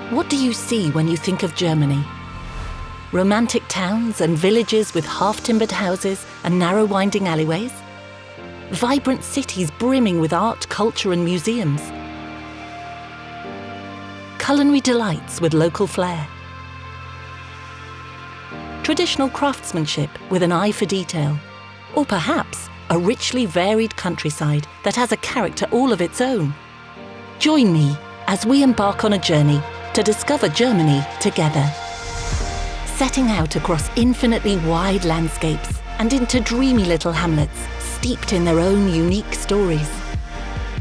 What do you see when you think of Germany? Romantic towns and villages with half-timbered houses and narrow winding alleyways? Vibrant cities brimming with art, culture and museums? Culinary delights with local flair? Traditional craftsmanship with an eye for detail? Or perhaps a richly varied countryside that has a character all of its own? Join me as we embark on a journey to discover Germany together. Setting out across infinitely wide landscapes and into dreamy little hamlets steeped in their own unique stories.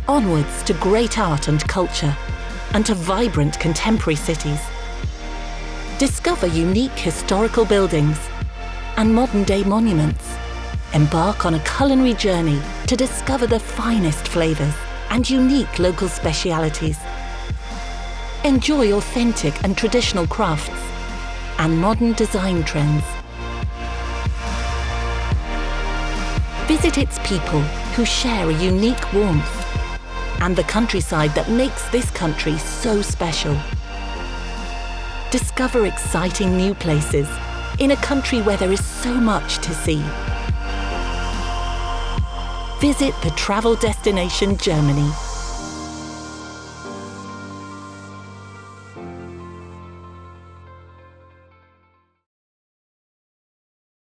Onwards to great art and culture, and to vibrant contemporary cities. Discover unique historical buildings and modern-day monuments. Embark on a culinary journey to discover the finest flavours and unique local specialities. Enjoy authentic and traditional crafts and modern design trends. Visit its people who share a unique warmth and the countryside that makes this country so special. Discover exciting new places in a country where there is so much to see. Visit the travel destination Germany.